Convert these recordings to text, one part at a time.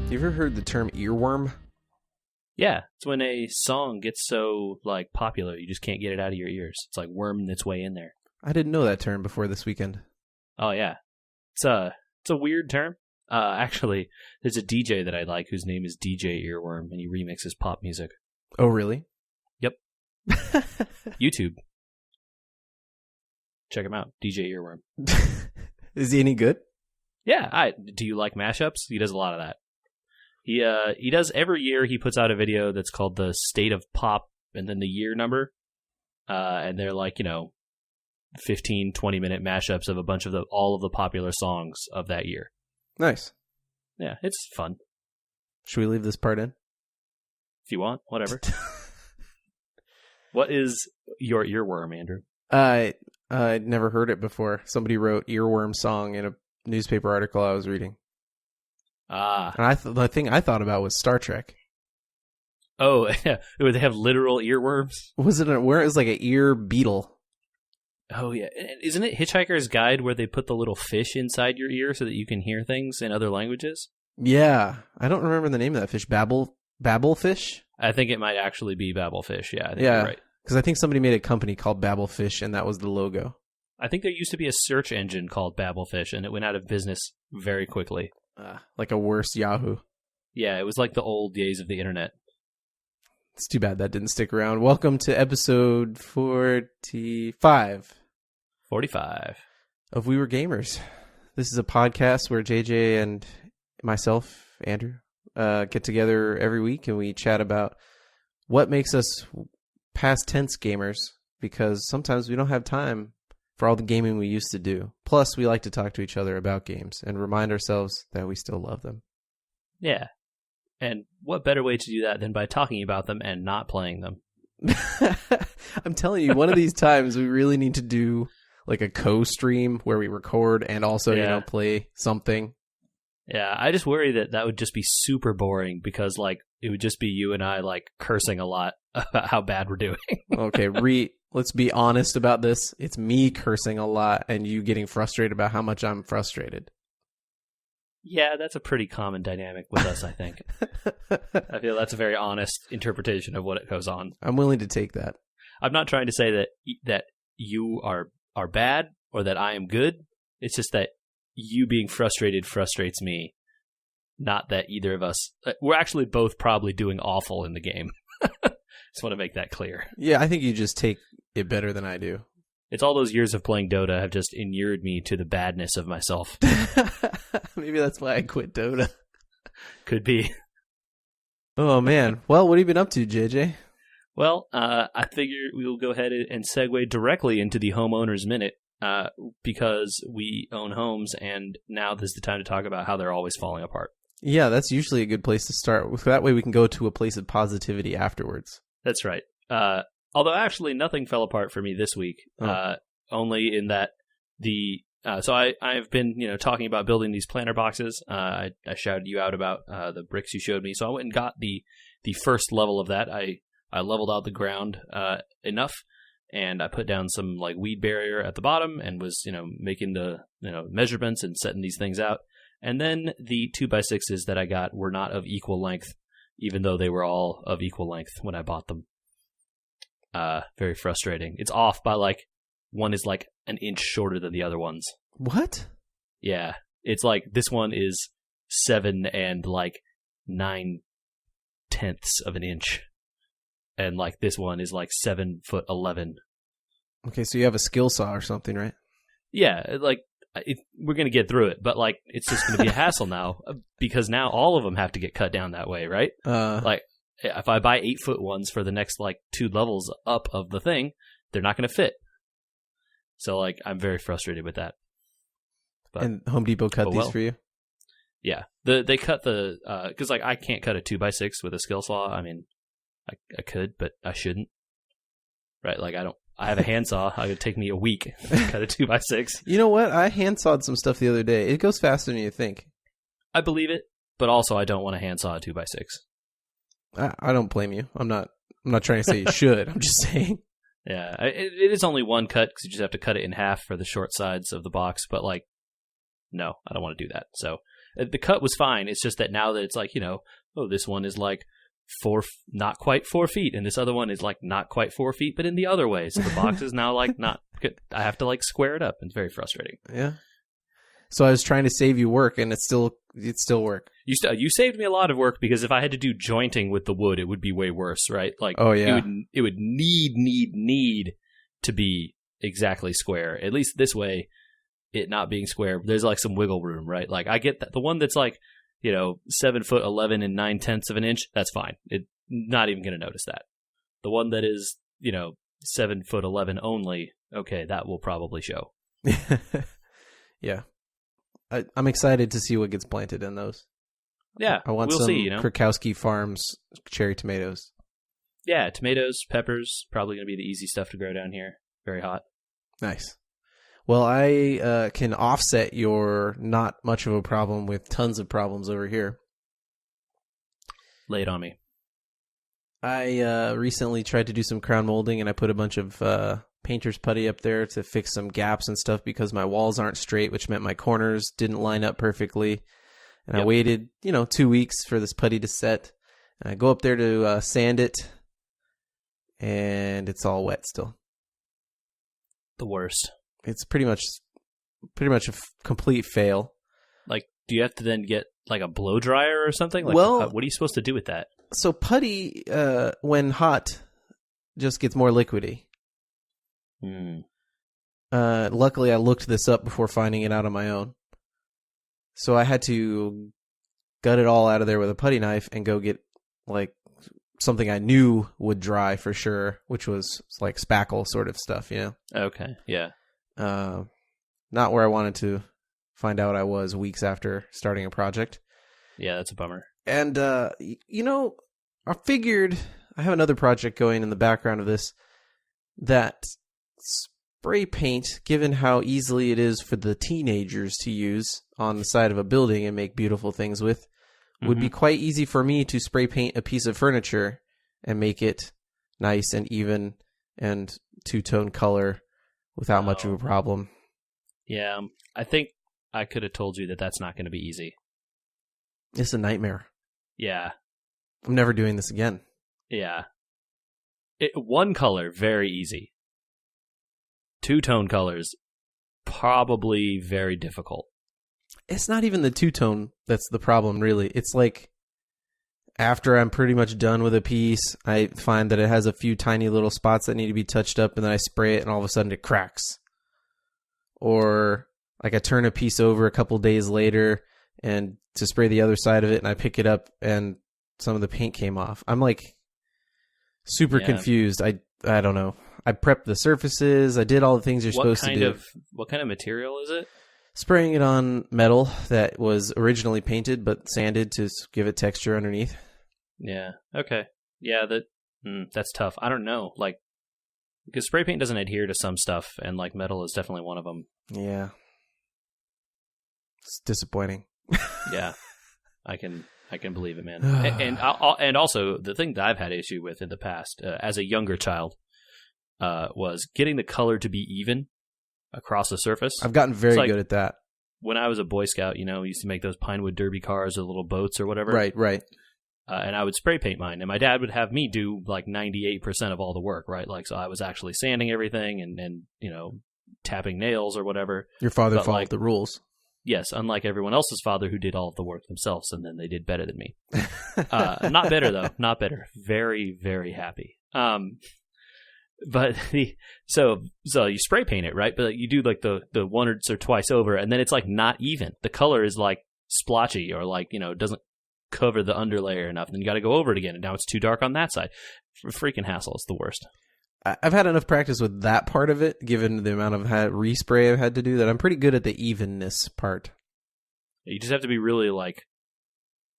You ever heard the term earworm? Yeah, it's when a song gets so like popular you just can't get it out of your ears. It's like worming its way in there. I didn't know that term before this weekend. Oh yeah, it's a weird term. Actually, there's a DJ that I like whose name is DJ Earworm, and he remixes pop music. Oh really? Yep. YouTube. Check him out, DJ Earworm. Is he any good? Yeah, do you like mashups? He does a lot of that. He does every year. He puts out a video that's called the State of Pop, and then the year number, and they're like 15, 20-minute mashups of a bunch of all of the popular songs of that year. Nice. Yeah, it's fun. Should we leave this part in? If you want, whatever. What is your earworm, Andrew? I'd never heard it before. Somebody wrote earworm song in a newspaper article I was reading. And the thing I thought about was Star Trek. Oh, yeah. Would they have literal earworms? Was it where it was like an ear beetle? Oh, yeah. Isn't it Hitchhiker's Guide where they put the little fish inside your ear so that you can hear things in other languages? Yeah. I don't remember the name of that fish. Babblefish? I think it might actually be Babblefish. Yeah, I think you're right. Because I think somebody made a company called Babblefish, and that was the logo. I think there used to be a search engine called Babblefish, and it went out of business very quickly. Like a worse Yahoo. Yeah, it was like the old days of the internet. It's too bad that didn't stick around. Welcome to episode 45. 45. Of We Were Gamers. This is a podcast where JJ and myself, Andrew, get together every week and we chat about what makes us past tense gamers, because sometimes we don't have time for all the gaming we used to do. Plus, we like to talk to each other about games and remind ourselves that we still love them. Yeah. And what better way to do that than by talking about them and not playing them? I'm telling you, one of these times we really need to do like a co-stream where we record and also, play something. Yeah, I just worry that would just be super boring because like it would just be you and I like cursing a lot about how bad we're doing. Okay, let's be honest about this. It's me cursing a lot and you getting frustrated about how much I'm frustrated. Yeah, that's a pretty common dynamic with us, I think. I feel that's a very honest interpretation of what goes on. I'm willing to take that. I'm not trying to say that you are bad or that I am good. It's just that you being frustrated frustrates me. Not that either of us... We're actually both probably doing awful in the game. Just want to make that clear. Yeah, I think you just take it better than I do. It's all those years of playing Dota have just inured me to the badness of myself. Maybe that's why I quit Dota. Could be. Oh, man. Well, what have you been up to, JJ? Well, I figure we will go ahead and segue directly into the Homeowner's Minute because we own homes, and now this is the time to talk about how they're always falling apart. Yeah, that's usually a good place to start. That way we can go to a place of positivity afterwards. That's right. Although actually nothing fell apart for me this week, only in that so I've been talking about building these planter boxes. I shouted you out about the bricks you showed me, so I went and got the first level of that. I leveled out the ground enough, and I put down some like weed barrier at the bottom, and was making the measurements and setting these things out. And then the 2x6s that I got were not of equal length, even though they were all of equal length when I bought them. Very frustrating. It's off by like one is like an inch shorter than the other ones. What? Yeah, it's like this one is 7 and like 9/10 of an inch, and like this one is like 7'11". Okay, so you have a skill saw or something, right? Yeah, like we're gonna get through it, but like it's just gonna be a hassle now because now all of them have to get cut down that way, right? Like if I buy 8-foot ones for the next like 2 levels up of the thing, they're not gonna fit. So like I'm very frustrated with that. But, and Home Depot cut these for you? Yeah, they cut the because like I can't cut a 2x6 with a skill saw. I mean, I could, but I shouldn't. Right? Like I have a handsaw. It would take me a week to cut a 2x6. You know what? I handsawed some stuff the other day. It goes faster than you think. I believe it, but also I don't want to handsaw a 2x6. I don't blame you. I'm not trying to say you should. I'm just saying. Yeah, it is only one cut because you just have to cut it in half for the short sides of the box. But like, no, I don't want to do that. So The cut was fine. It's just that now that it's like, this one is like not quite 4 feet, and this other one is like not quite 4 feet, but in the other way. So the box is now like not good. I have to like square it up. It's very frustrating. Yeah. So I was trying to save you work, and it still work. You saved me a lot of work, because if I had to do jointing with the wood, it would be way worse, right? Like, oh yeah, it would need to be exactly square. At least this way, it not being square, there's like some wiggle room, right? Like I get that the one that's like 7'11" and 9/10 of an inch, that's fine. It not even going to notice that. The one that is 7'11" only, okay, that will probably show. Yeah. I'm excited to see what gets planted in those. Yeah, I want we'll some see, Krakowski Farms cherry tomatoes. Yeah, tomatoes, peppers, probably going to be the easy stuff to grow down here. Very hot. Nice. Well, I can offset your not much of a problem with tons of problems over here. Lay it on me. I recently tried to do some crown molding, and I put a bunch of painter's putty up there to fix some gaps and stuff because my walls aren't straight, which meant my corners didn't line up perfectly. And I waited, 2 weeks for this putty to set. And I go up there to sand it, and it's all wet still. The worst. It's pretty much a complete fail. Like, do you have to then get like a blow dryer or something? Like, well, what are you supposed to do with that? So putty, when hot, just gets more liquidy. Luckily, I looked this up before finding it out on my own. So I had to gut it all out of there with a putty knife and go get like something I knew would dry for sure, which was like spackle sort of stuff, Okay, yeah. Not where I wanted to find out I was weeks after starting a project. Yeah, that's a bummer. And, I figured I have another project going in the background of this that spray paint, given how easily it is for the teenagers to use on the side of a building and make beautiful things with, would be quite easy for me to spray paint a piece of furniture and make it nice and even and two-tone color without much of a problem. Yeah, I think I could have told you that that's not going to be easy. It's a nightmare. Yeah. I'm never doing this again. Yeah. One color, very easy. Two-tone colors, probably very difficult. It's not even the two-tone that's the problem, really. It's like, after I'm pretty much done with a piece, I find that it has a few tiny little spots that need to be touched up, and then I spray it, and all of a sudden it cracks. Or, like, I turn a piece over a couple days later, and to spray the other side of it, and I pick it up, and some of the paint came off. I'm, like, super confused. I don't know. I prepped the surfaces. I did all the things you're supposed to do. What kind of material is it? Spraying it on metal that was originally painted but sanded to give it texture underneath. Yeah. Okay. Yeah, that's tough. I don't know. Like, because spray paint doesn't adhere to some stuff, and like metal is definitely one of them. Yeah. It's disappointing. Yeah. I can believe it, man. and also the thing that I've had issue with in the past as a younger child was getting the color to be even across the surface. I've gotten very good at that. When I was a Boy Scout, we used to make those Pinewood Derby cars or little boats or whatever. Right. And I would spray paint mine, and my dad would have me do like 98% of all the work, right? Like, so I was actually sanding everything and tapping nails or whatever. Your father followed the rules. Yes, unlike everyone else's father who did all of the work themselves, and then they did better than me. Not better, though. Not better. Very, very happy. But so you spray paint it, right? But you do like the once or twice over, and then it's like not even. The color is like splotchy, or like it doesn't cover the underlayer enough. Then you got to go over it again, and now it's too dark on that side. Freaking hassle. It's the worst. I've had enough practice with that part of it, given the amount of respray I've had to do, that I'm pretty good at the evenness part. You just have to be really like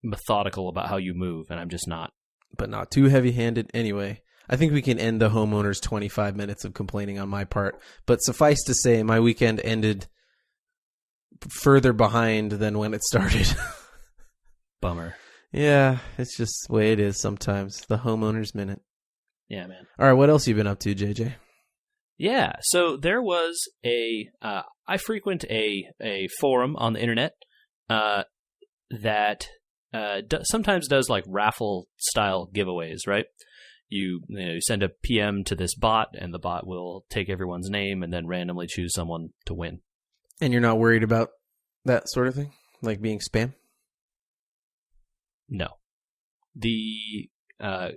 methodical about how you move, and I'm just not. But not too heavy-handed anyway. I think we can end the homeowner's 25 minutes of complaining on my part. But suffice to say, my weekend ended further behind than when it started. Bummer. Yeah, it's just the way it is sometimes. The homeowner's minute. Yeah, man. All right, what else you been up to, JJ? Yeah, so there was I frequent a forum on the internet that sometimes does like raffle style giveaways, right? You send a PM to this bot, and the bot will take everyone's name and then randomly choose someone to win. And you're not worried about that sort of thing, like being spam? No. The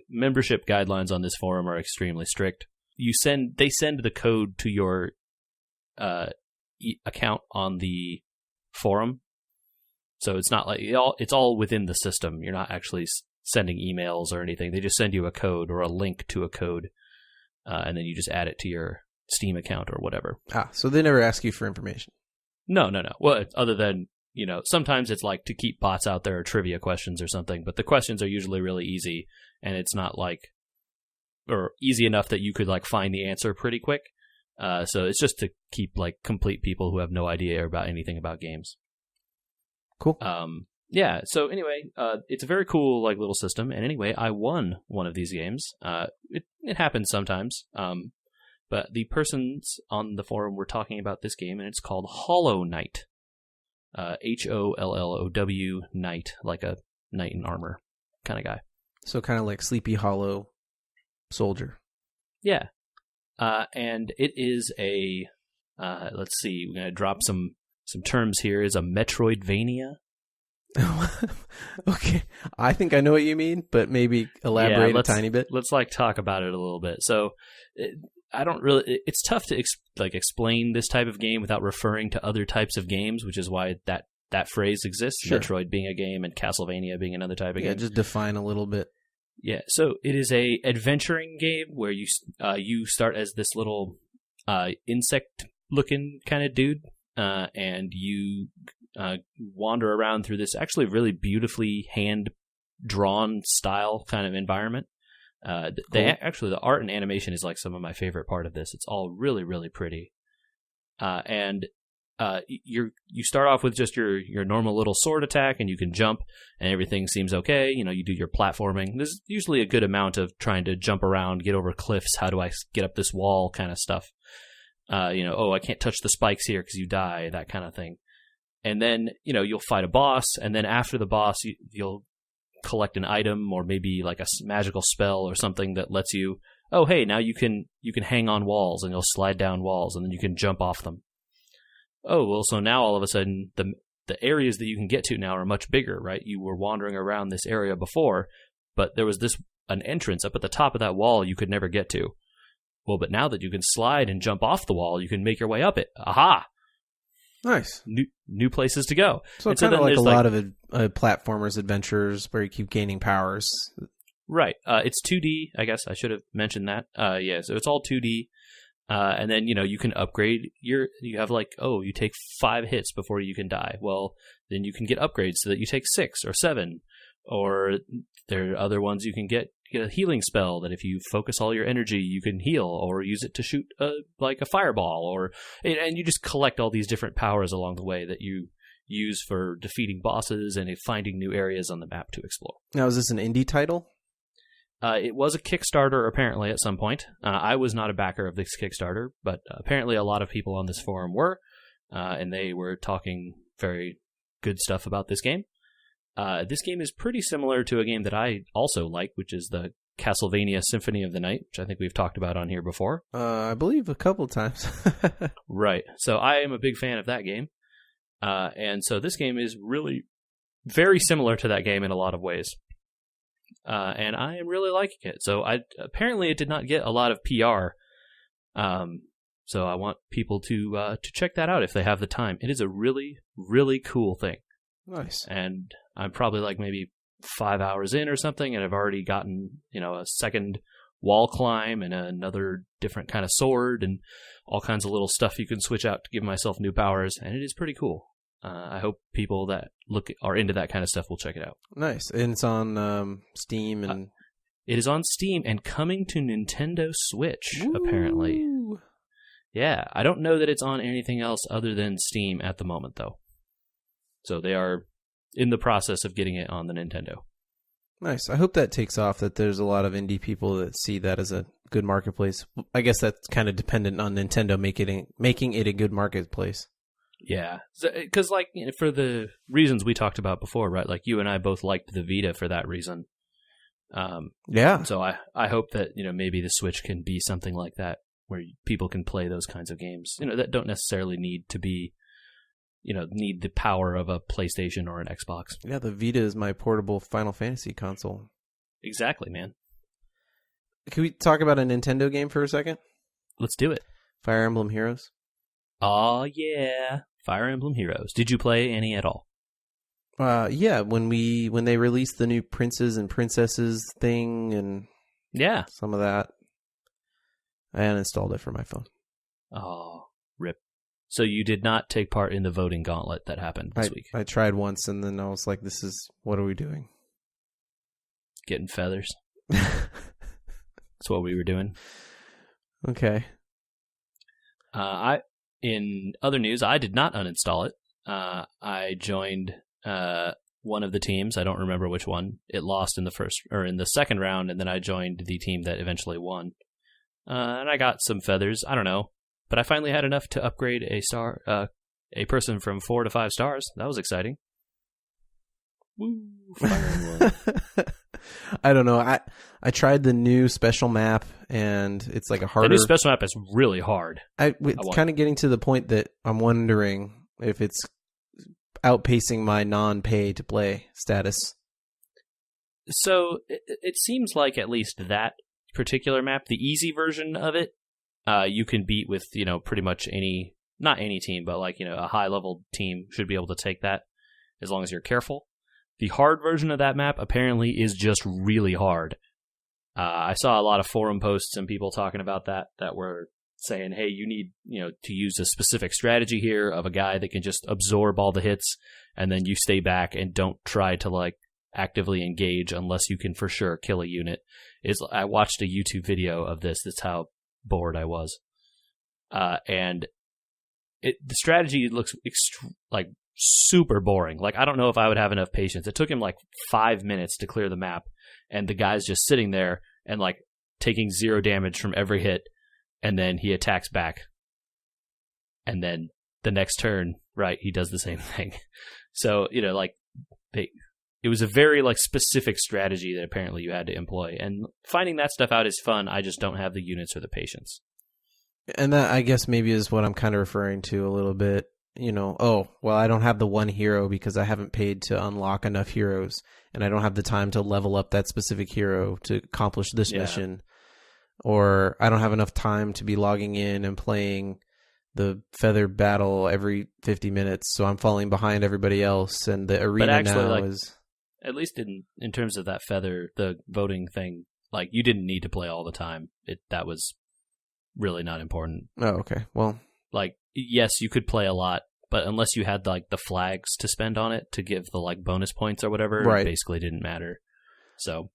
membership guidelines on this forum are extremely strict. They send the code to your account on the forum, so it's not like it's all within the system. You're not actually sending emails or anything. They just send you a code or a link to a code, and then you just add it to your Steam account or whatever. So they never ask you for information? No. Well, other than, sometimes it's like to keep bots out there or trivia questions or something, but the questions are usually really easy, and it's not or easy enough that you could like find the answer pretty quick. So it's just to keep like complete people who have no idea about anything about games. Cool. Yeah. So anyway, it's a very cool like little system. And anyway, I won one of these games. It happens sometimes. But the persons on the forum were talking about this game, and it's called Hollow Knight. HOLLOW Knight, like a knight in armor kind of guy. So kind of like Sleepy Hollow soldier. Yeah. And it is a, let's see, we're going to drop some terms here, is a Metroidvania. Okay. I think I know what you mean, but maybe elaborate a tiny bit. Let's like talk about it a little bit. So it's tough to explain this type of game without referring to other types of games, which is why that phrase exists. Sure. Metroid being a game and Castlevania being another type of game. Yeah, just define a little bit. Yeah, so it is a adventuring game where you start as this little insect-looking kind of dude, and you wander around through this actually really beautifully hand-drawn style kind of environment. Cool. The art and animation is like some of my favorite part of this. It's all really, really pretty. And you start off with just your normal little sword attack, and you can jump, and everything seems okay. You do your platforming. There's usually a good amount of trying to jump around, get over cliffs. How do I get up this wall kind of stuff? I can't touch the spikes here because you die, that kind of thing. And then, you'll fight a boss, and then after the boss, you'll collect an item or maybe like a magical spell or something that lets you, oh, hey, now you can hang on walls, and you'll slide down walls, and then you can jump off them. Oh, well, so now all of a sudden the areas that you can get to now are much bigger, right? You were wandering around this area before, but there was an entrance up at the top of that wall you could never get to. Well, but now that you can slide and jump off the wall, you can make your way up it. Aha! Nice. New places to go. So it's kind of like a lot of platformers, adventures where you keep gaining powers. Right. It's 2D, I guess. I should have mentioned that. Yeah, so it's all 2D. And then, you can upgrade you have you take 5 hits before you can die. Well, then you can get upgrades so that you take 6 or 7. Or there are other ones you can get a healing spell that if you focus all your energy, you can heal, or use it to shoot a fireball, and you just collect all these different powers along the way that you use for defeating bosses and finding new areas on the map to explore. Now, is this an indie title? It was a Kickstarter, apparently, at some point. I was not a backer of this Kickstarter, but apparently a lot of people on this forum were, and they were talking very good stuff about this game. This game is pretty similar to a game that I also like, which is the Castlevania Symphony of the Night, which I think we've talked about on here before. I believe a couple times. Right. So I am a big fan of that game. And so this game is really very similar to that game in a lot of ways. And I am really liking it. So apparently it did not get a lot of PR. So I want people to check that out if they have the time. It is a really, really cool thing. Nice. And I'm probably maybe 5 hours in or something, and I've already gotten, a second wall climb and another different kind of sword and all kinds of little stuff you can switch out to give myself new powers, and it is pretty cool. I hope people that are into that kind of stuff will check it out. Nice. And it's on Steam and... it is on Steam and coming to Nintendo Switch, apparently. Yeah, I don't know that it's on anything else other than Steam at the moment, though. So they are in the process of getting it on the Nintendo. Nice. I hope that takes off, that there's a lot of indie people that see that as a good marketplace. I guess that's kind of dependent on Nintendo making it a good marketplace. Yeah, because for the reasons we talked about before, right? Like you and I both liked the Vita for that reason. Yeah. So I hope that maybe the Switch can be something like that, where people can play those kinds of games. That don't necessarily need to be, need the power of a PlayStation or an Xbox. Yeah, the Vita is my portable Final Fantasy console. Exactly, man. Can we talk about a Nintendo game for a second? Let's do it. Fire Emblem Heroes. Oh yeah, Fire Emblem Heroes. Did you play any at all? Yeah, when they released the new Princes and Princesses thing and some of that, I uninstalled it for my phone. Oh, rip. So you did not take part in the voting gauntlet that happened this week? I tried once and then I was like, what are we doing? Getting feathers. That's what we were doing. Okay. In other news, I did not uninstall it. I joined one of the teams. I don't remember which one. It lost in the second round, and then I joined the team that eventually won. And I got some feathers. I don't know, but I finally had enough to upgrade a person from 4 to 5 stars. That was exciting. Woo! Fire Emblem. I don't know. I tried the new special map, and it's like a harder. The new special map is really hard. It's kind of getting to the point that I'm wondering if it's outpacing my non-pay to play status. So it seems like at least that particular map, the easy version of it, you can beat with pretty much not any team, but a high level team should be able to take that as long as you're careful. The hard version of that map apparently is just really hard. I saw a lot of forum posts and people talking about that were saying, hey, you need to use a specific strategy here of a guy that can just absorb all the hits, and then you stay back and don't try to actively engage unless you can for sure kill a unit. I watched a YouTube video of this. That's how bored I was. And the strategy looks super boring. I don't know if I would have enough patience. It took him 5 minutes to clear the map, and the guy's just sitting there and taking 0 damage from every hit, and then he attacks back. And then the next turn, right, he does the same thing. So, it was a very specific strategy that apparently you had to employ. And finding that stuff out is fun. I just don't have the units or the patience. And that, I guess, maybe is what I'm kind of referring to a little bit. I don't have the one hero because I haven't paid to unlock enough heroes, and I don't have the time to level up that specific hero to accomplish this mission, or I don't have enough time to be logging in and playing the feather battle every 50 minutes, so I'm falling behind everybody else, and the arena is... At least in terms of that feather, the voting thing, you didn't need to play all the time. That was really not important. Oh, okay. Well... yes, you could play a lot, but unless you had the flags to spend on it to give the bonus points or whatever, It basically didn't matter. So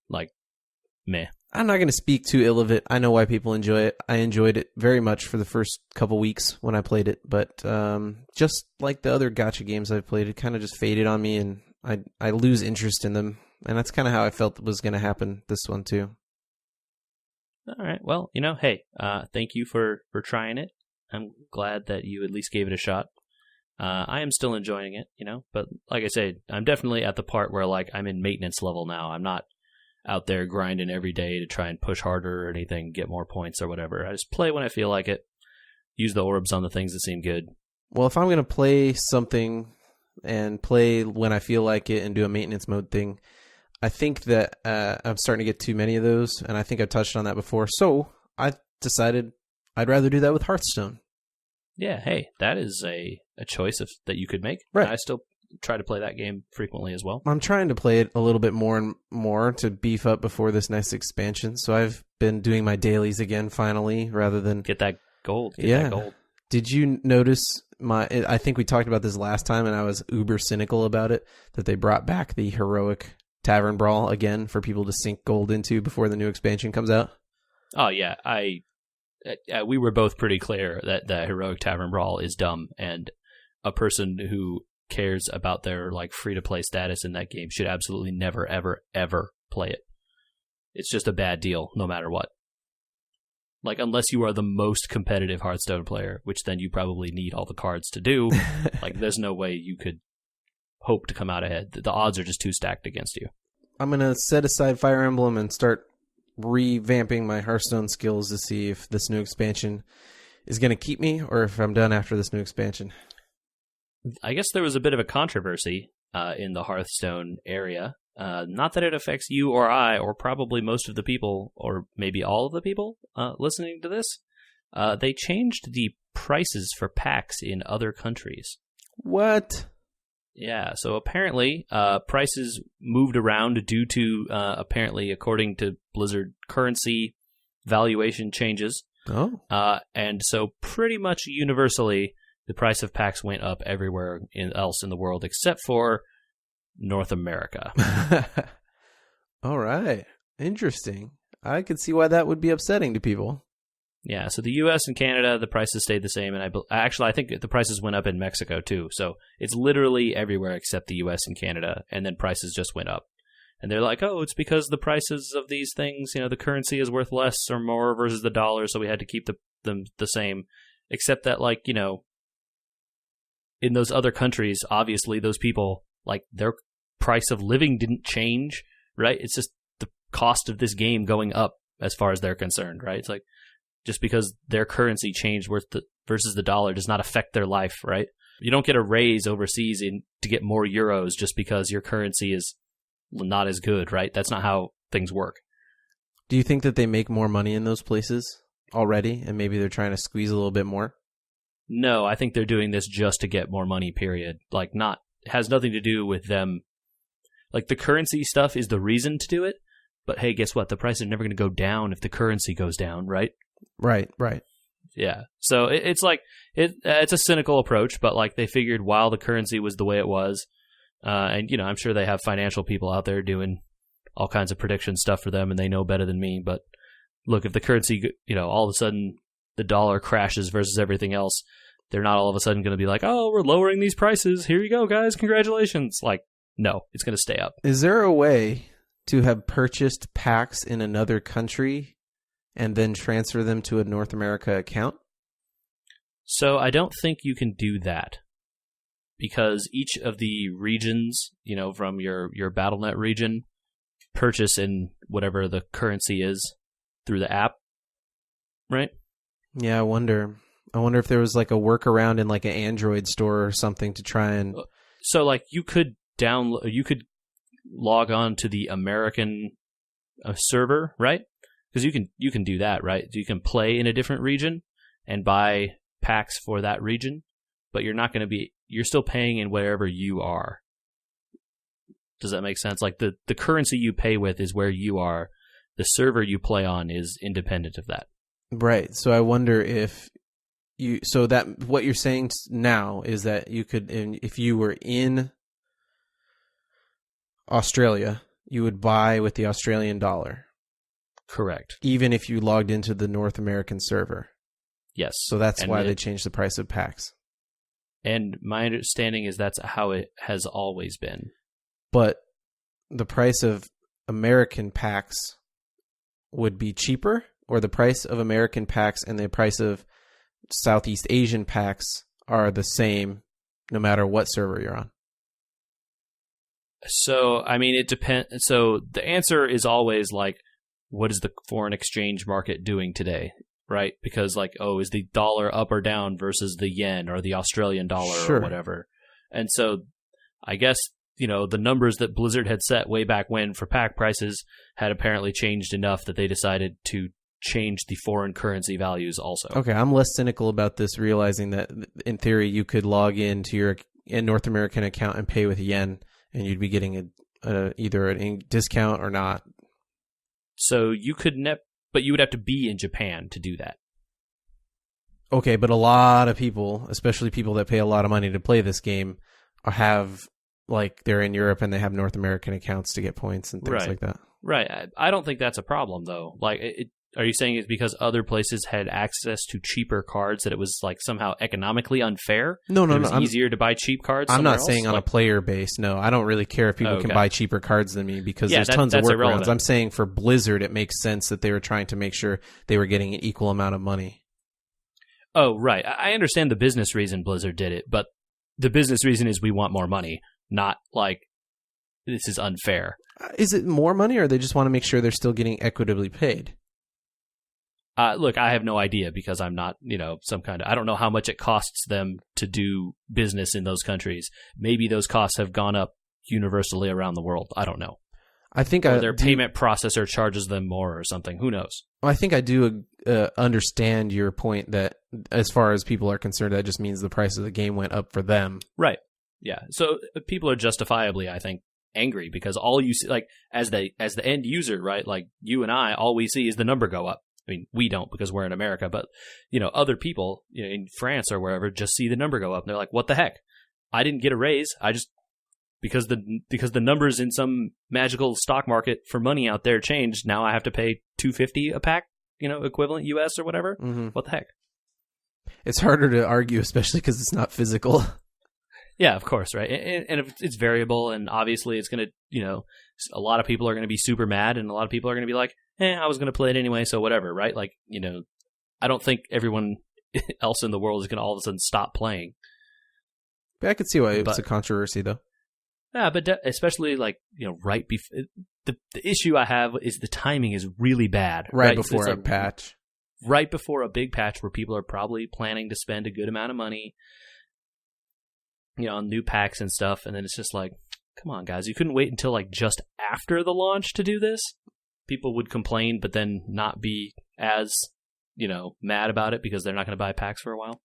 meh. I'm not going to speak too ill of it. I know why people enjoy it. I enjoyed it very much for the first couple weeks when I played it, but just like the other gacha games I've played, it kind of just faded on me, and I lose interest in them, and that's kind of how I felt was going to happen this one too. All right. Well, hey, thank you for trying it. I'm glad that you at least gave it a shot. I am still enjoying it, but like I said, I'm definitely at the part where I'm in maintenance level now. I'm not out there grinding every day to try and push harder or anything, get more points or whatever. I just play when I feel like it, use the orbs on the things that seem good. Well, if I'm going to play something and play when I feel like it and do a maintenance mode thing, I think that I'm starting to get too many of those, and I think I've touched on that before. So I decided I'd rather do that with Hearthstone. Yeah, hey, that is a choice that you could make. Right. I still try to play that game frequently as well. I'm trying to play it a little bit more and more to beef up before this next expansion. So I've been doing my dailies again finally, rather than... Get that gold. That gold. Did you notice I think we talked about this last time, and I was uber cynical about it, that they brought back the heroic tavern brawl again for people to sink gold into before the new expansion comes out? Oh, yeah. We were both pretty clear that the heroic tavern brawl is dumb, and a person who cares about their free-to-play status in that game should absolutely never, ever, ever play it. It's just a bad deal, no matter what. Like, unless you are the most competitive Hearthstone player, which then you probably need all the cards to do, like, there's no way you could hope to come out ahead. The odds are just too stacked against you. I'm going to set aside Fire Emblem and start revamping my Hearthstone skills to see if this new expansion is going to keep me or if I'm done after this new expansion. I guess there was a bit of a controversy in the Hearthstone area. Not that it affects you or I, or probably most of the people, or maybe all of the people listening to this. They changed the prices for packs in other countries. What? Yeah, so apparently prices moved around due to, apparently, according to Blizzard, currency valuation changes. Oh. And so pretty much universally, the price of packs went up everywhere else in the world except for North America. All right. Interesting. I could see why that would be upsetting to people. Yeah, so the U.S. and Canada, the prices stayed the same, and I think the prices went up in Mexico too. So it's literally everywhere except the U.S. and Canada, and then prices just went up. And they're like, oh, it's because the prices of these things, the currency is worth less or more versus the dollar, so we had to keep them the same. Except that, like, in those other countries, obviously those people, like, their price of living didn't change, right? It's just the cost of this game going up as far as they're concerned, right? It's like, just because their currency changed versus the dollar does not affect their life, right? You don't get a raise overseas to get more euros just because your currency is not as good, right? That's not how things work. Do you think that they make more money in those places already, and maybe they're trying to squeeze a little bit more? No, I think they're doing this just to get more money, period. Like, it has nothing to do with them. Like, the currency stuff is the reason to do it, but hey, guess what? The price is never going to go down if the currency goes down, right? Right. Yeah. So it's like, it's a cynical approach, but like they figured while the currency was the way it was, and I'm sure they have financial people out there doing all kinds of prediction stuff for them, and they know better than me. But look, if the currency, all of a sudden the dollar crashes versus everything else, they're not all of a sudden going to be like, oh, we're lowering these prices. Here you go, guys. Congratulations. Like, no, it's going to stay up. Is there a way to have purchased packs in another country and then transfer them to a North America account? So I don't think you can do that because each of the regions, from your BattleNet region, purchase in whatever the currency is through the app, right? Yeah, I wonder if there was like a workaround in like an Android store or something to try and... So like you could log on to the American server, right? Because you can do that, right? You can play in a different region and buy packs for that region, but you're still paying in wherever you are. Does that make sense? Like the currency you pay with is where you are. The server you play on is independent of that. Right. So I wonder if what you're saying now is that you could, if you were in Australia, you would buy with the Australian dollar. Correct. Even if you logged into the North American server. Yes. So that's why they changed the price of packs. And my understanding is that's how it has always been. But the price of American packs would be cheaper, or the price of American packs and the price of Southeast Asian packs are the same no matter what server you're on? So, I mean, it depends. So the answer is always like, what is the foreign exchange market doing today, right? Because like, is the dollar up or down versus the yen or the Australian dollar or whatever? And so I guess, the numbers that Blizzard had set way back when for pack prices had apparently changed enough that they decided to change the foreign currency values also. Okay, I'm less cynical about this, realizing that in theory you could log into your North American account and pay with yen, and you'd be getting either a discount or not. So you could but you would have to be in Japan to do that. Okay, but a lot of people, especially people that pay a lot of money to play this game, they're in Europe and they have North American accounts to get points and things like that. Right. I don't think that's a problem though. Like are you saying it's because other places had access to cheaper cards that it was like somehow economically unfair? No. It was easier to buy cheap cards. I'm not else? saying on a player base. No, I don't really care if people can buy cheaper cards than me because there's tons of workarounds. Irrelevant. I'm saying for Blizzard, it makes sense that they were trying to make sure they were getting an equal amount of money. Oh, right. I understand the business reason Blizzard did it, but the business reason is we want more money, not like this is unfair. Is it more money, or they just want to make sure they're still getting equitably paid? Look, I have no idea because I'm not, I don't know how much it costs them to do business in those countries. Maybe those costs have gone up universally around the world. I don't know. I think their payment processor charges them more or something. Who knows? I think I do understand your point that as far as people are concerned, that just means the price of the game went up for them. Right. Yeah. So people are justifiably, I think, angry because all you see, like as the end user, right? Like you and I, all we see is the number go up. I mean, we don't because we're in America, but other people in France or wherever just see the number go up and they're like, "What the heck? I didn't get a raise. I just because the numbers in some magical stock market for money out there changed. Now I have to pay $2.50 a pack, equivalent US or whatever. Mm-hmm. What the heck?" It's harder to argue, especially because it's not physical. Yeah, of course, right? And if it's variable, and obviously it's going to, a lot of people are going to be super mad, and a lot of people are going to be like, I was going to play it anyway, so whatever, right? Like, I don't think everyone else in the world is going to all of a sudden stop playing. I could see why it's a controversy, though. Yeah, but especially like, right before the issue I have is the timing is really bad. Right before a patch. Right before a big patch where people are probably planning to spend a good amount of money, on new packs and stuff, and then it's just like, come on, guys, you couldn't wait until like just after the launch to do this? People would complain, but then not be as, mad about it because they're not going to buy packs for a while.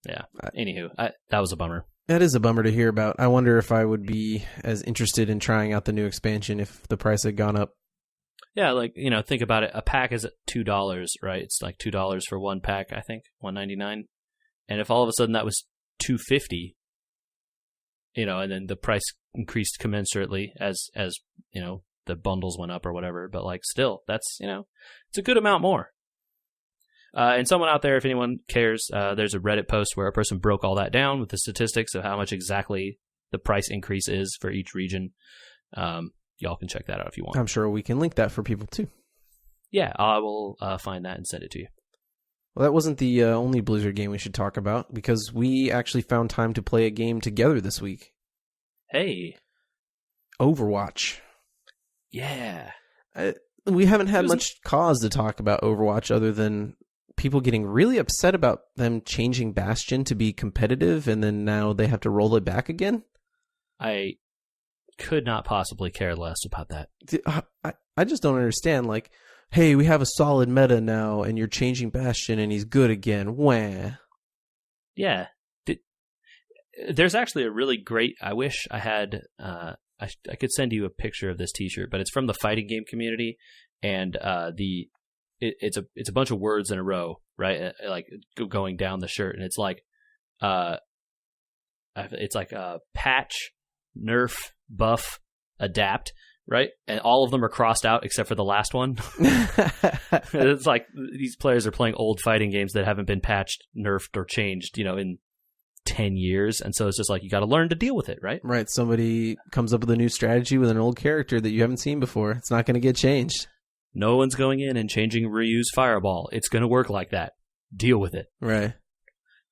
Yeah. Anywho, that was a bummer. That is a bummer to hear about. I wonder if I would be as interested in trying out the new expansion if the price had gone up. Yeah, like, think about it. A pack is $2, right? It's like $2 for one pack, I think, $1.99. And if all of a sudden that was $2.50, and then the price increased commensurately as the bundles went up or whatever, but like still, that's it's a good amount more. And someone out there, if anyone cares, there's a Reddit post where a person broke all that down with the statistics of how much exactly the price increase is for each region. Y'all can check that out if you want. I'm sure we can link that for people too. Yeah, I will find that and send it to you. Well, that wasn't the only Blizzard game we should talk about, because we actually found time to play a game together this week. Hey. Overwatch. Yeah. We haven't had much cause to talk about Overwatch other than people getting really upset about them changing Bastion to be competitive, and then now they have to roll it back again. I could not possibly care less about that. I just don't understand, like, hey, we have a solid meta now, and you're changing Bastion, and he's good again. Wah. Yeah. There's actually a really great... I wish I had... I could send you a picture of this T-shirt, but it's from the fighting game community, and it's a bunch of words in a row, right? Like going down the shirt, and it's like patch, nerf, buff, adapt. Right? And all of them are crossed out except for the last one. It's like these players are playing old fighting games that haven't been patched, nerfed, or changed, in 10 years. And so it's just like, you got to learn to deal with it, right? Right. Somebody comes up with a new strategy with an old character that you haven't seen before. It's not going to get changed. No one's going in and changing Ryu's fireball. It's going to work like that. Deal with it. Right.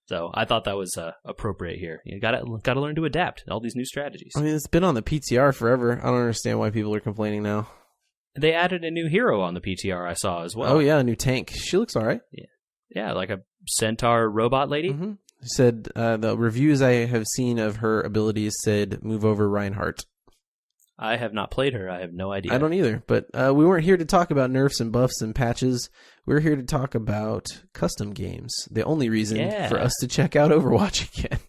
So I thought that was appropriate here. You got to learn to adapt all these new strategies. I mean, it's been on the PTR forever. I don't understand why people are complaining now. They added a new hero on the PTR I saw as well. Oh yeah, a new tank. She looks all right. Yeah, like a centaur robot lady. Mm-hmm. Said the reviews I have seen of her abilities said move over Reinhardt. I have not played her. I have no idea. I don't either. But we weren't here to talk about nerfs and buffs and patches. We're here to talk about custom games. The only reason for us to check out Overwatch again.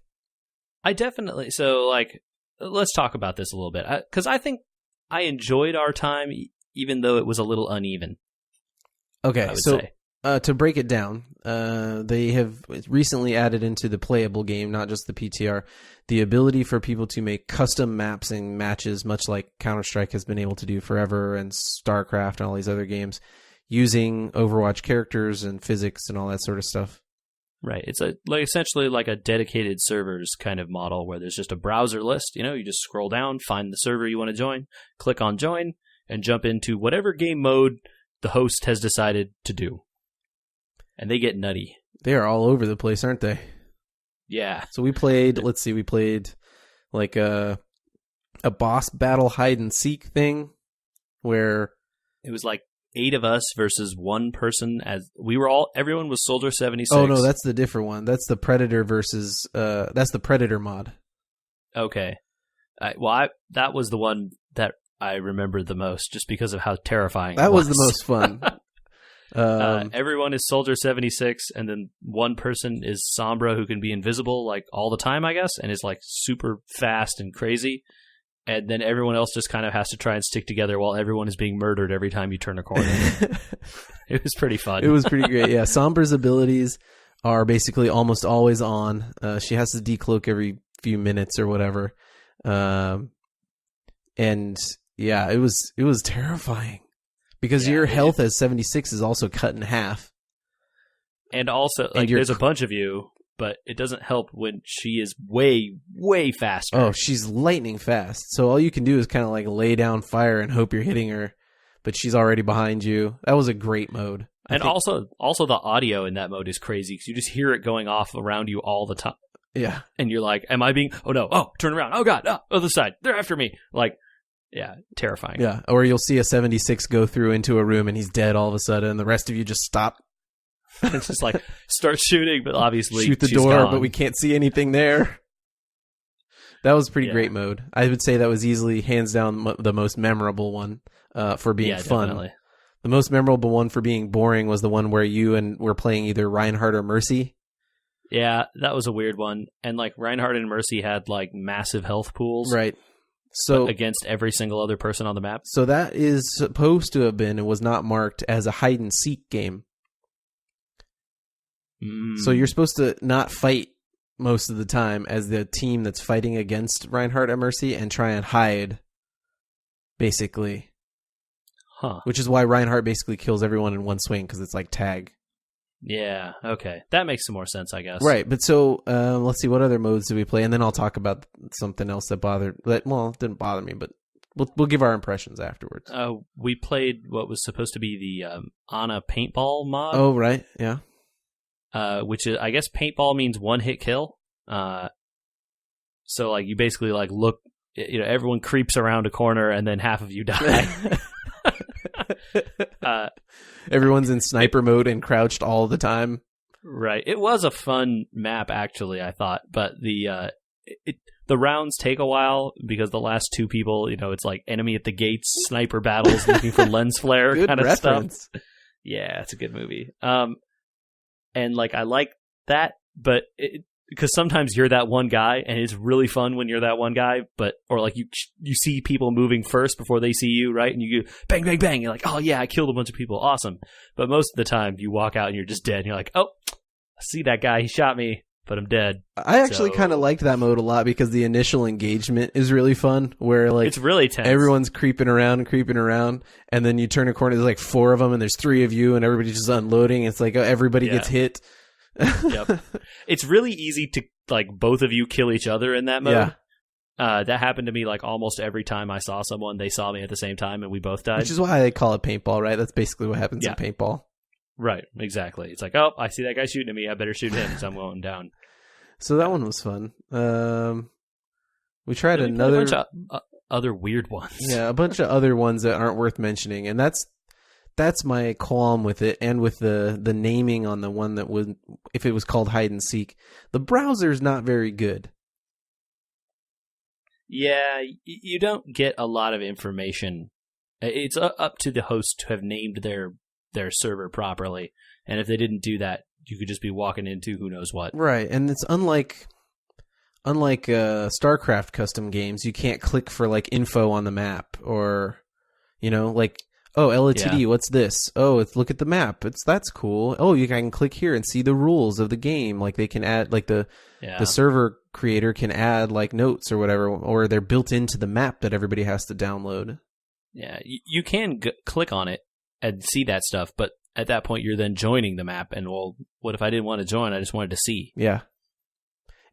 I definitely... So, like, let's talk about this a little bit. Because I think I enjoyed our time, even though it was a little uneven. Okay, so to break it down, they have recently added into the playable game, not just the PTR, the ability for people to make custom maps and matches, much like Counter-Strike has been able to do forever, and StarCraft and all these other games. using Overwatch characters and physics and all that sort of stuff. Right. It's essentially like a dedicated servers kind of model where there's just a browser list. You just scroll down, find the server you want to join, click on join, and jump into whatever game mode the host has decided to do. And they get nutty. They are all over the place, aren't they? Yeah. So we played, like a boss battle hide and seek thing where it was like 8 of us versus one person. As everyone was Soldier 76. Oh no, that's the different one. That's the Predator versus that's the Predator mod. Okay. That was the one that I remembered the most, just because of how terrifying that it was. The most fun. Everyone is Soldier 76, and then one person is Sombra, who can be invisible like all the time, I guess, and is like super fast and crazy. And then everyone else just kind of has to try and stick together while everyone is being murdered every time you turn a corner. It was pretty fun. It was pretty great. Yeah, Sombra's abilities are basically almost always on. She has to decloak every few minutes or whatever. And yeah, it was terrifying because your health as 76 is also cut in half. And also, there's a bunch of you, but it doesn't help when she is way, way faster. Oh, she's lightning fast. So all you can do is kind of like lay down fire and hope you're hitting her, but she's already behind you. That was a great mode. And also the audio in that mode is crazy because you just hear it going off around you all the time. Yeah. And you're like, am I being, oh no, oh, turn around, oh god, oh, other side, they're after me. Yeah, terrifying. Yeah, or you'll see a 76 go through into a room and he's dead all of a sudden, and the rest of you just stop. It's just like, start shooting, but obviously shoot the she's door, gone. But we can't see anything there. That was a pretty great mode. I would say that was easily, hands down, the most memorable one for being fun. Definitely. The most memorable one for being boring was the one where you and were playing either Reinhardt or Mercy. Yeah, that was a weird one. And Reinhardt and Mercy had massive health pools. Right. So against every single other person on the map. So that is supposed to have been, and was not marked as a hide and seek game. So you're supposed to not fight most of the time as the team that's fighting against Reinhardt and Mercy and try and hide, basically. Huh. Which is why Reinhardt basically kills everyone in one swing, because it's like tag. Yeah, okay. That makes some more sense, I guess. Right, but so let's see, what other modes did we play? And then I'll talk about something else it didn't bother me, but we'll give our impressions afterwards. We played what was supposed to be the Ana paintball mod. Oh, right, yeah. Which is, I guess paintball means one hit kill. So you basically look, everyone creeps around a corner and then half of you die. Everyone's in sniper mode and crouched all the time. Right. It was a fun map, actually, I thought, but the rounds take a while because the last 2 people, it's like enemy at the gates, sniper battles, looking for lens flare kind of stuff. Yeah, it's a good movie. And I like that, but because sometimes you're that one guy, and it's really fun when you're that one guy, or you see people moving first before they see you, right? And you go bang, bang, bang. You're like, oh yeah, I killed a bunch of people, awesome. But most of the time, you walk out and you're just dead. And you're like, oh, I see that guy, he shot me, but I'm dead. I actually kind of liked that mode a lot because the initial engagement is really fun. Where it's really tense. Everyone's creeping around, and then you turn a corner. There's 4 of them, and there's 3 of you, and everybody's just unloading. It's everybody gets hit. Yep. It's really easy to both of you kill each other in that mode. Yeah. That happened to me almost every time I saw someone. They saw me at the same time and we both died. Which is why they call it paintball, right? That's basically what happens in paintball. Right, exactly. It's oh, I see that guy shooting at me. I better shoot him because I'm going down. So that one was fun. We tried a bunch of other weird ones. Yeah, a bunch of other ones that aren't worth mentioning, and that's my qualm with it, and with the naming on the one that was, if it was called hide and seek, the browser's not very good. Yeah, you don't get a lot of information. It's up to the host to have named their server properly, and if they didn't do that, you could just be walking into who knows what. Right, and it's unlike StarCraft custom games. You can't click for info on the map, or oh, LATD, what's this? Oh, look at the map. That's cool. Oh, you can click here and see the rules of the game. They can add, the server creator can add notes or whatever, or they're built into the map that everybody has to download. Yeah, you can click on it and see that stuff. But at that point, you're then joining the map. And, well, what if I didn't want to join? I just wanted to see. Yeah.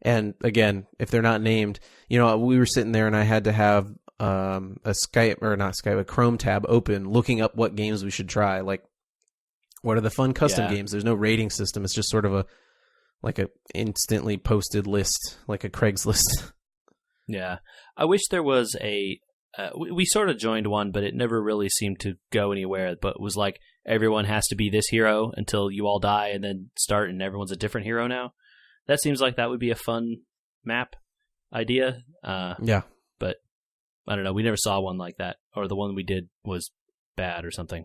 And again, if they're not named, we were sitting there and I had to have a Chrome tab open looking up what games we should try. Like, what are the fun custom games? There's no rating system. It's just sort of a instantly posted list, like a Craigslist. Yeah. I wish there was we sort of joined one, but it never really seemed to go anywhere. But it was like everyone has to be this hero until you all die and then start and everyone's a different hero now. That seems like that would be a fun map idea. Yeah. But I don't know. We never saw one like that. Or the one we did was bad or something.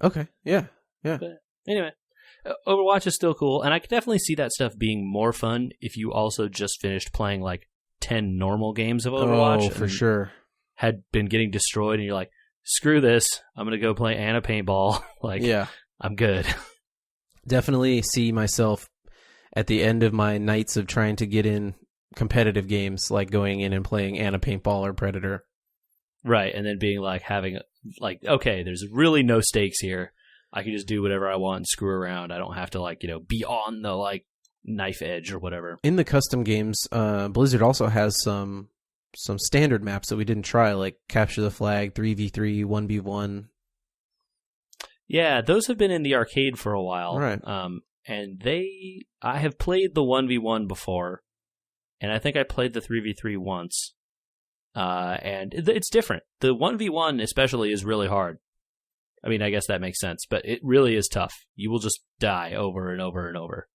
Okay. Yeah. Yeah. But anyway, Overwatch is still cool. And I could definitely see that stuff being more fun if you also just finished playing like 10 normal games of Overwatch. Oh, for sure. Had been getting destroyed and you're like, screw this. I'm going to go play Anna Paintball. Yeah. I'm good. Definitely see myself at the end of my nights of trying to get in competitive games, like going in and playing Anna Paintball or Predator. Right. And then being like, okay, there's really no stakes here. I can just do whatever I want and screw around. I don't have to be on the knife edge or whatever. In the custom games, Blizzard also has some standard maps that we didn't try, like Capture the Flag, 3v3, 1v1. Yeah, those have been in the arcade for a while. Right. And I have played the 1v1 before, and I think I played the 3v3 once. And it's different. The 1v1 especially is really hard. I mean, I guess that makes sense, but it really is tough. You will just die over and over and over.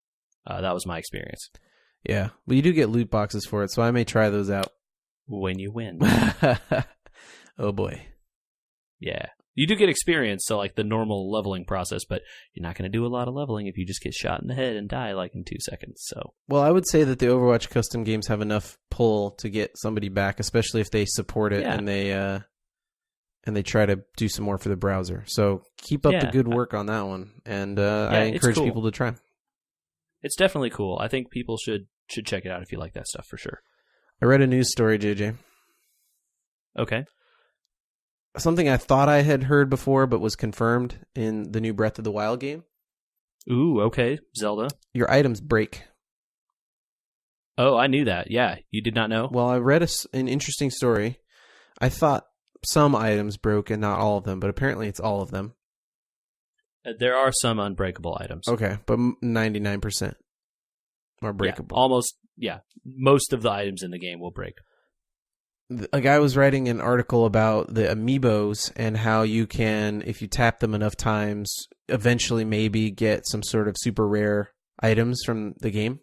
That was my experience. Yeah, but you do get loot boxes for it, so I may try those out. When you win. Oh, boy. Yeah. You do get experience, so the normal leveling process, but you're not going to do a lot of leveling if you just get shot in the head and die in 2 seconds. So, well, I would say that the Overwatch custom games have enough pull to get somebody back, especially if they support it and they try to do some more for the browser. So keep up the good work on that one, and I encourage people to try. It's definitely cool. I think people should check it out if you like that stuff for sure. I read a news story, JJ. Okay. Something I thought I had heard before, but was confirmed in the new Breath of the Wild game. Ooh, okay. Zelda. Your items break. Oh, I knew that. Yeah. You did not know? Well, I read an interesting story. I thought some items broke and not all of them, but apparently it's all of them. There are some unbreakable items. Okay, but 99% are breakable. Most of the items in the game will break. A guy was writing an article about the amiibos and how you can, if you tap them enough times, eventually maybe get some sort of super rare items from the game.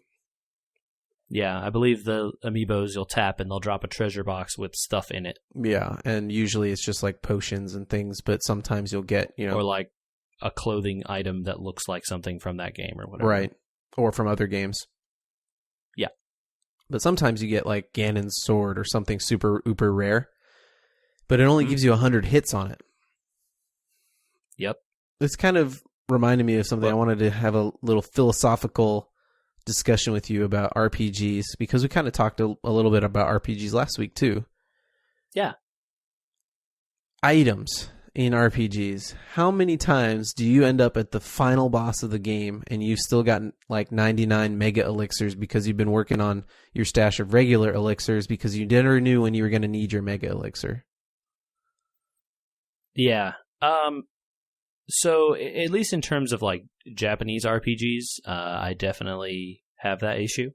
Yeah, I believe the amiibos you'll tap and they'll drop a treasure box with stuff in it. Yeah, and usually it's just like potions and things, but sometimes you'll get, or like a clothing item that looks like something from that game or whatever. Right, or from other games. Yeah. But sometimes you get like Ganon's sword or something super uber rare, but it only gives you 100 hits on it. Yep. It's kind of reminded me of something. I wanted to have a little philosophical discussion with you about RPGs, because we kind of talked a little bit about RPGs last week too. Yeah. Items in RPGs. How many times do you end up at the final boss of the game and you've still got like 99 mega elixirs because you've been working on your stash of regular elixirs because you never knew when you were going to need your mega elixir? Yeah. So at least in terms of like Japanese RPGs, I definitely have that issue.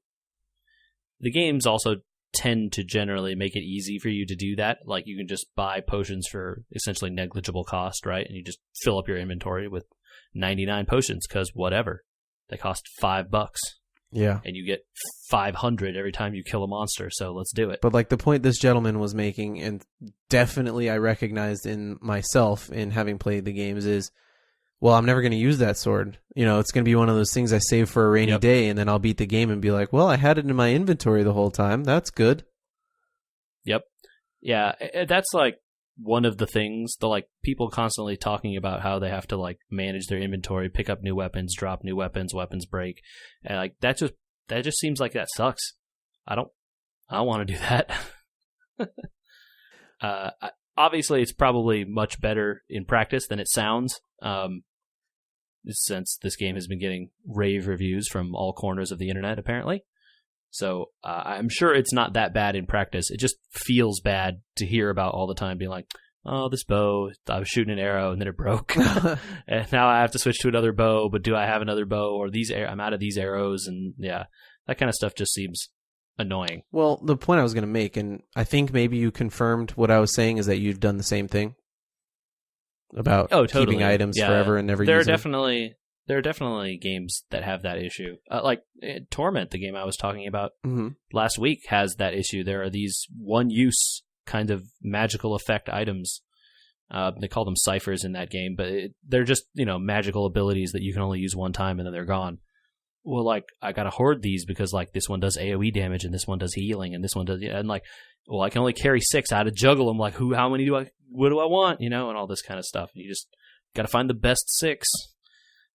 The games also tend to generally make it easy for you to do that. Like you can just buy potions for essentially negligible cost, right? And you just fill up your inventory with 99 potions because whatever. They cost $5. Yeah. And you get 500 every time you kill a monster, so let's do it. But like the point this gentleman was making, and definitely I recognized in myself in having played the games, is, well, I'm never going to use that sword. You know, it's going to be one of those things I save for a rainy day, and then I'll beat the game and be like, well, I had it in my inventory the whole time. That's good. Yep. Yeah, that's like one of the things, people constantly talking about how they have to like manage their inventory, pick up new weapons, drop new weapons, weapons break. And like that just seems like that sucks. I don't want to do that. obviously it's probably much better in practice than it sounds. Since this game has been getting rave reviews from all corners of the internet, apparently. So I'm sure it's not that bad in practice. It just feels bad to hear about all the time, being like, oh, this bow, I was shooting an arrow and then it broke. And now I have to switch to another bow, but do I have another bow? Or I'm out of these arrows. And yeah, that kind of stuff just seems annoying. Well, the point I was going to make, and I think maybe you confirmed what I was saying, is that you've done the same thing. About keeping items forever and never using them. There are definitely games that have that issue. Like Torment, the game I was talking about last week, has that issue. There are these one-use kind of magical effect items. They call them ciphers in that game, but they're just magical abilities that you can only use one time and then they're gone. Well, like I gotta hoard these because like this one does AoE damage and this one does healing and this one does, and like, well, I can only carry 6. I had to juggle them. Like, how many what do I want? And all this kind of stuff. You just got to find the best 6.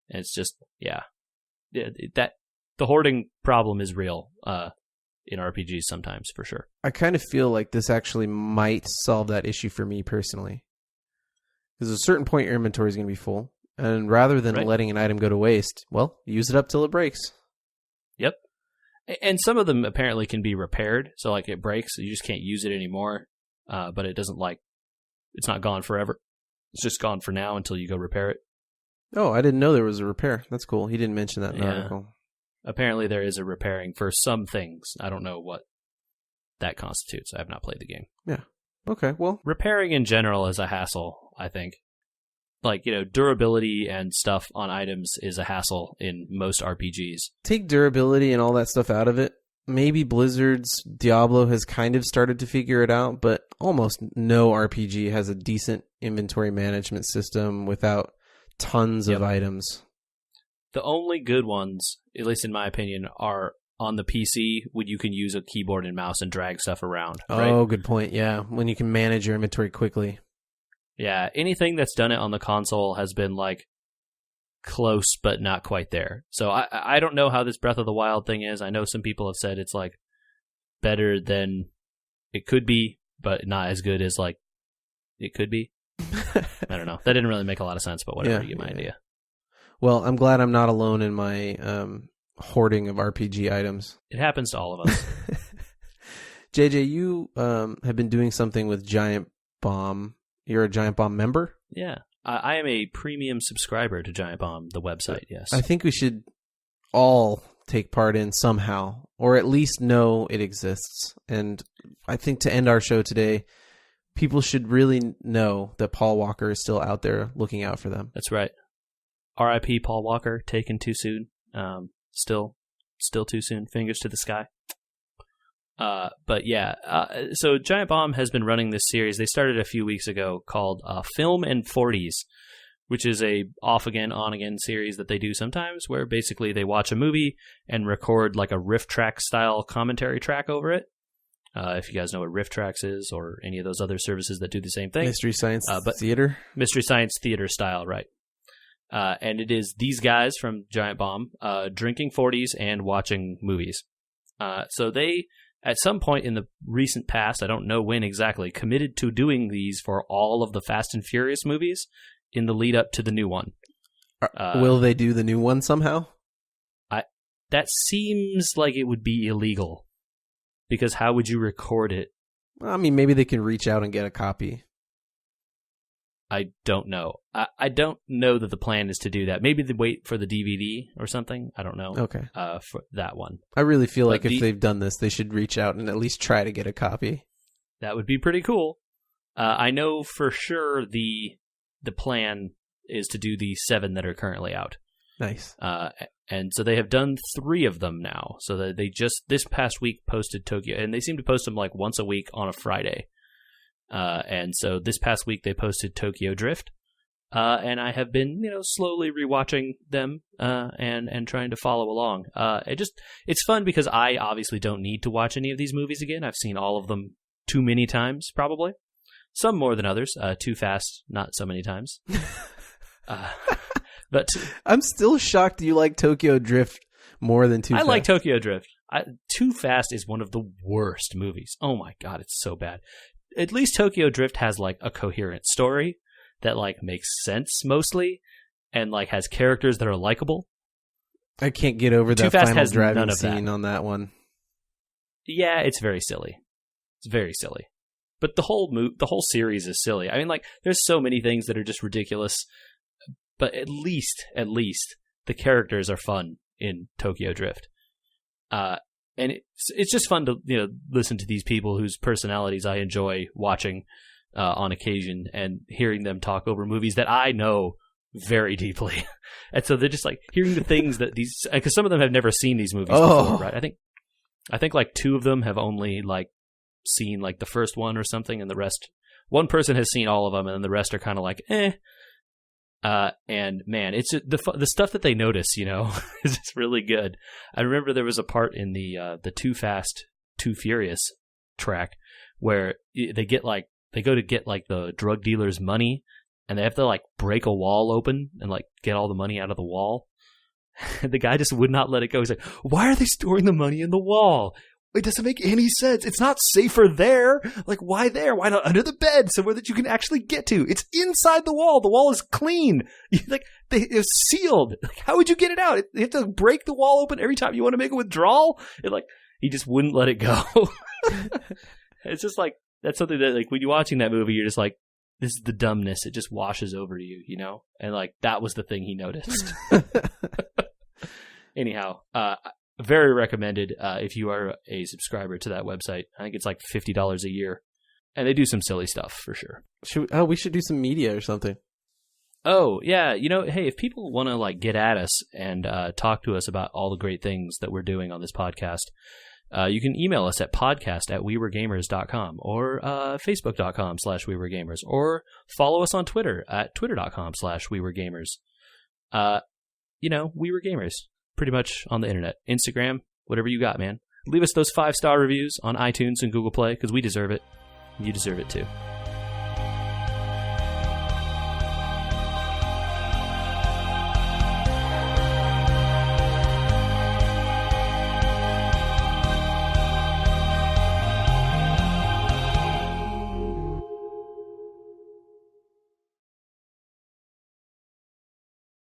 And it's just, that the hoarding problem is real in RPGs sometimes, for sure. I kind of feel like this actually might solve that issue for me personally. Because at a certain point, your inventory is going to be full. And rather than letting an item go to waste, well, use it up till it breaks. Yep. And some of them apparently can be repaired. So like it breaks, so you just can't use it anymore. But it doesn't it's not gone forever. It's just gone for now until you go repair it. Oh, I didn't know there was a repair. That's cool. He didn't mention that in the article. Apparently there is a repairing for some things. I don't know what that constitutes. I have not played the game. Yeah. Okay, well. Repairing in general is a hassle, I think. Like, durability and stuff on items is a hassle in most RPGs. Take durability and all that stuff out of it. Maybe Blizzard's Diablo has kind of started to figure it out, but almost no RPG has a decent inventory management system without tons of items. The only good ones, at least in my opinion, are on the PC when you can use a keyboard and mouse and drag stuff around. Right? Oh, good point. Yeah, when you can manage your inventory quickly. Yeah, anything that's done it on the console has been like close but not quite there. So I don't know how this Breath of the Wild thing is. I know some people have said it's like better than it could be, but not as good as like it could be. I don't know. That didn't really make a lot of sense, but whatever, you get my idea. Well, I'm glad I'm not alone in my hoarding of RPG items. It happens to all of us. JJ, you have been doing something with Giant Bomb. You're a Giant Bomb member? Yeah. I am a premium subscriber to Giant Bomb, the website, yes. I think we should all take part in somehow, or at least know it exists. And I think to end our show today, people should really know that Paul Walker is still out there looking out for them. That's right. R.I.P. Paul Walker, taken too soon. Still too soon. Fingers to the sky. But yeah, so Giant Bomb has been running this series. They started a few weeks ago called Film and 40s, which is a off-again, on-again series that they do sometimes where basically they watch a movie and record like a riff track style commentary track over it. If you guys know what Riff Tracks is or any of those other services that do the same thing. Mystery Science Theater? Mystery Science Theater style, right. And it is these guys from Giant Bomb drinking 40s and watching movies. So they, at some point in the recent past, I don't know when exactly, committed to doing these for all of the Fast and Furious movies in the lead up to the new one. Will they do the new one somehow? That seems like it would be illegal. Because how would you record it? I mean, maybe they can reach out and get a copy. I don't know. I don't know that the plan is to do that. Maybe they wait for the DVD or something. I don't know. Okay. For that one. I really feel like if they've done this, they should reach out and at least try to get a copy. That would be pretty cool. I know for sure the plan is to do the 7 that are currently out. Nice. And so they have done 3 of them now. So that they just this past week posted Tokyo, and they seem to post them like once a week on a Friday. And so this past week they posted Tokyo Drift, and I have been slowly rewatching them and trying to follow along. It's fun because I obviously don't need to watch any of these movies again. I've seen all of them too many times, probably. Some more than others. Too Fast, not so many times. But I'm still shocked you like Tokyo Drift more than Too Fast. I like Tokyo Drift. Too Fast is one of the worst movies. Oh my god, it's so bad. at least Tokyo Drift has like a coherent story that like makes sense mostly, and like has characters that are likable. I can't get over Too that Fast final has driving none of scene that. on that one. Yeah, it's very silly. It's very silly. But the whole series is silly. I mean, like, there's so many things that are just ridiculous. But at least the characters are fun in Tokyo Drift. And it's just fun to listen to these people whose personalities I enjoy watching on occasion and hearing them talk over movies that I know very deeply. And so they're just like hearing the things that these, because some of them have never seen these movies before, right? I think like 2 of them have only like seen like the first one or something, and the rest, one person has seen all of them, and then the rest are kind of like eh. And man, it's just the stuff that they notice, is just really good. I remember there was a part in the Too Fast, Too Furious track where they go to get like the drug dealer's money, and they have to like break a wall open and like get all the money out of the wall. And the guy just would not let it go. He's like, "Why are they storing the money in the wall? It doesn't make any sense. It's not safer there. Like, why there? Why not under the bed, somewhere that you can actually get to? It's inside the wall. The wall is clean. It's sealed. Like, how would you get it out? You have to break the wall open every time you want to make a withdrawal." He just wouldn't let it go. It's just like, that's something that, like, when you're watching that movie, you're just like, this is the dumbness. It just washes over you, And like, that was the thing he noticed. Anyhow, very recommended if you are a subscriber to that website. I think it's like $50 a year. And they do some silly stuff for sure. We should do some media or something. Oh, yeah. Hey, if people want to like get at us and talk to us about all the great things that we're doing on this podcast, you can email us at podcast@weweregamers.com or facebook.com/weweregamers, or follow us on Twitter at twitter.com/weweregamers. We Were Gamers. Pretty much on the internet. Instagram, whatever you got, man. Leave us those 5-star reviews on iTunes and Google Play, because we deserve it. You deserve it too.